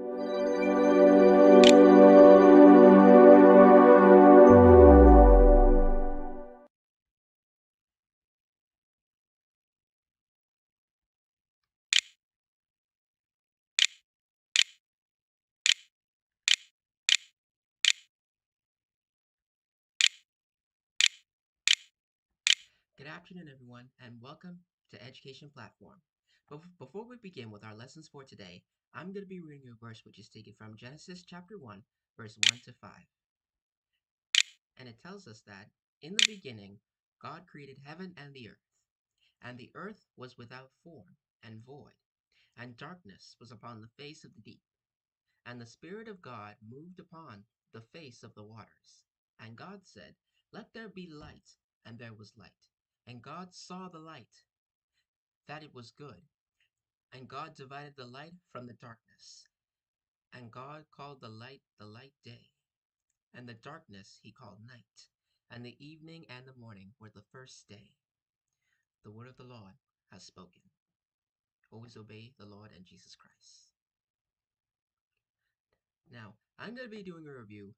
Good afternoon, everyone, and welcome to Education Platform. Before we begin with our lessons for today, I'm going to be reading a verse which is taken from Genesis chapter 1, verse 1 to 5. And it tells us that, in the beginning, God created heaven and the earth was without form and void, and darkness was upon the face of the deep. And the Spirit of God moved upon the face of the waters. And God said, "Let there be light," and there was light. And God saw the light, that it was good. And God divided the light from the darkness. And God called the light day, and the darkness he called night. And the evening and the morning were the first day. The word of the Lord has spoken. Always obey the Lord and Jesus Christ. Now, I'm going to be doing a review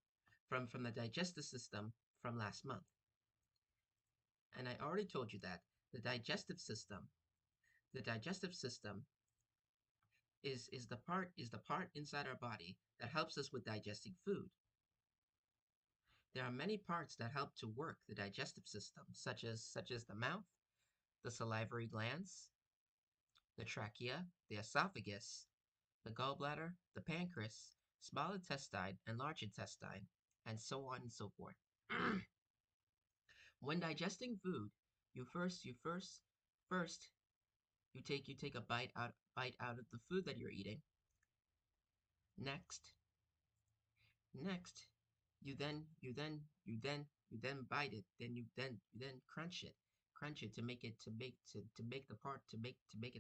from the digestive system from last month. And I already told you that the digestive system is the part inside our body that helps us with digesting food. There are many parts that help to work the digestive system, such as the mouth, the salivary glands, the trachea, the esophagus, the gallbladder, the pancreas, small intestine and large intestine, and so on and so forth. When digesting food, you take a bite out of the food that you're eating. Next, you then bite it. Then you crunch it to make it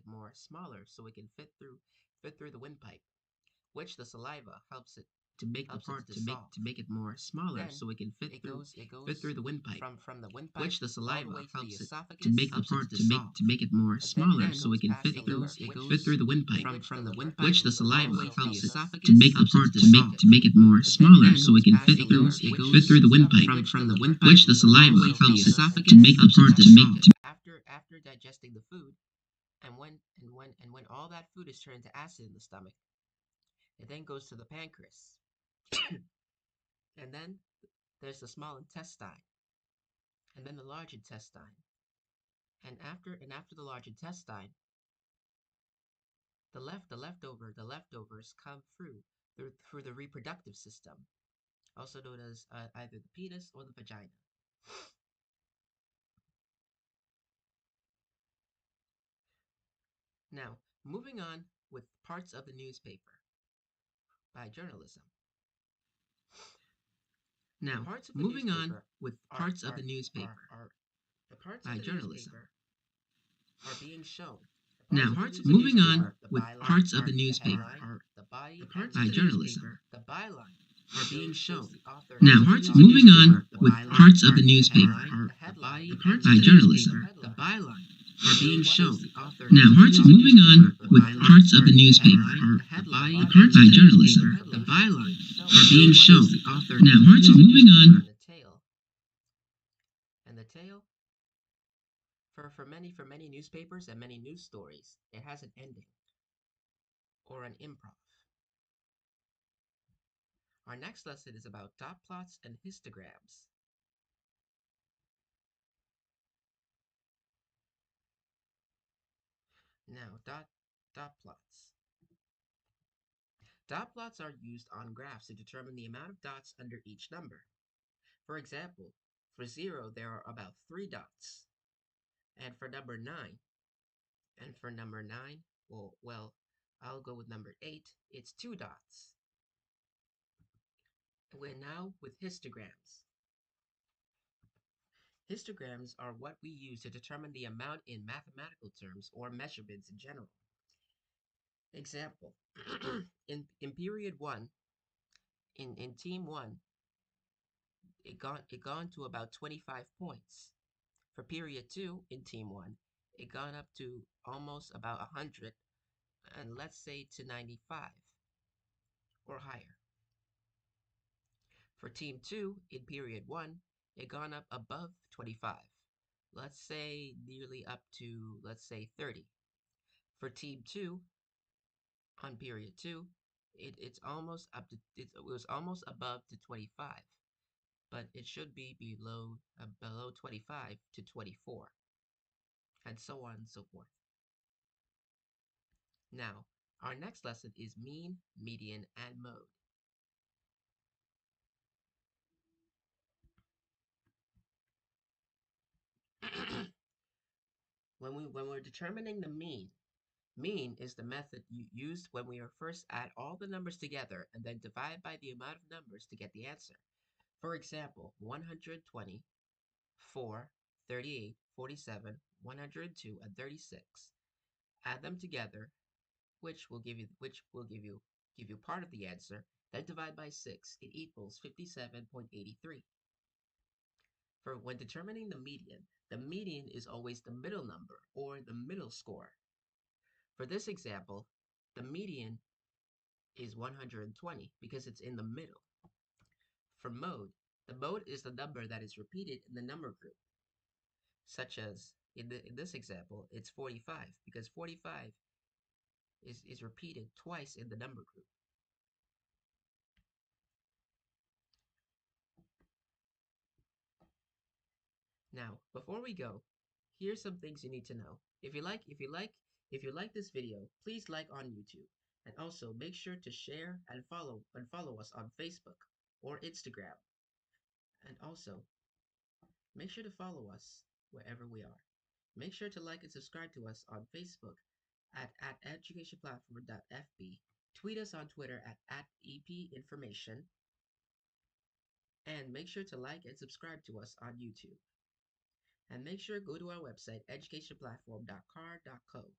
more smaller, so it can fit through the windpipe, which the saliva helps it to make the part to make it more smaller, then so it can fit through the windpipe. From the windpipe, which the saliva helps it to make the part to make it more smaller, so it can fit through the windpipe. From the windpipe, which the saliva helps it to make the part to make it more smaller, so it can fit through the windpipe. From the windpipe, which the saliva helps it to make the part to after digesting the food, and when all that food is turned to acid in the stomach, it then goes to the pancreas. And then there's the small intestine, and then the large intestine. And after the large intestine, the leftovers come through the reproductive system, also known as either the penis or the vagina. Now, moving on with parts of the newspaper by journalism. Now, moving on with parts of the newspaper by journalism are being shown. Now, moving on with parts of the newspaper by journalism. The byline are being shown. Now, moving on with parts of the newspaper by journalism. The byline are being shown. Now, moving on with parts of the newspaper by journalism. The byline are being shown. Now, moving on. And the tail, for many newspapers and many news stories, it has an ending or an improv. Our next lesson is about dot plots and histograms. Now, dot plots. Dot plots are used on graphs to determine the amount of dots under each number. For example, for 0, there are about 3 dots. And for number 9, well, I'll go with number 8, it's 2 dots. We're now with histograms. Histograms are what we use to determine the amount in mathematical terms or measurements in general. Example, in period 1, in team 1, it gone to about 25 points. For period 2 in team 1, it gone up to almost about 100, and let's say to 95. or higher. For Team 2, in Period 1, it gone up above 25. Let's say nearly up to, let's say, 30. For Team 2, on Period 2, it's almost up to, it was almost above to 25, but it should be below 25 to 24, and so on and so forth. Now, our next lesson is mean, median, and mode. when we're determining the mean is the method used when we are first add all the numbers together and then divide by the amount of numbers to get the answer. For example, 120, 4, 38, 47, 102, and 36. Add them together, which will give you part of the answer, then divide by 6. It equals 57.83. For when determining the median is always the middle number or the middle score. For this example, the median is 120 because it's in the middle. For mode, the mode is the number that is repeated in the number group, such as in this example, it's 45 because 45 is repeated twice in the number group. Now, before we go, here's some things you need to know. If you like this video, please like on YouTube, and also make sure to share and follow us on Facebook or Instagram. And also, make sure to follow us wherever we are. Make sure to like and subscribe to us on Facebook at educationplatform.fb. Tweet us on Twitter at @EPinformation. And make sure to like and subscribe to us on YouTube. And make sure to go to our website, educationplatform.car.co.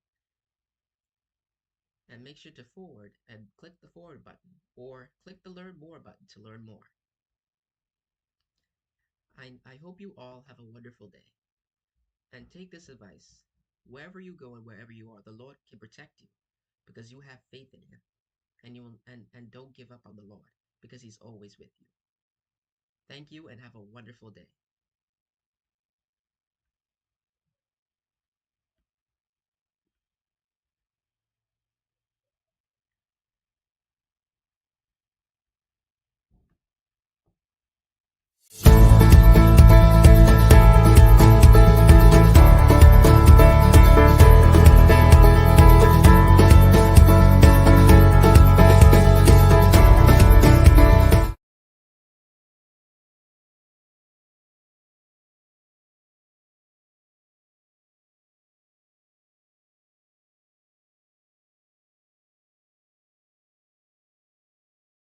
And make sure to forward and click the forward button or click the learn more button to learn more. I hope you all have a wonderful day. And take this advice. Wherever you go and wherever you are, the Lord can protect you because you have faith in him. And you will, and don't give up on the Lord because he's always with you. Thank you and have a wonderful day.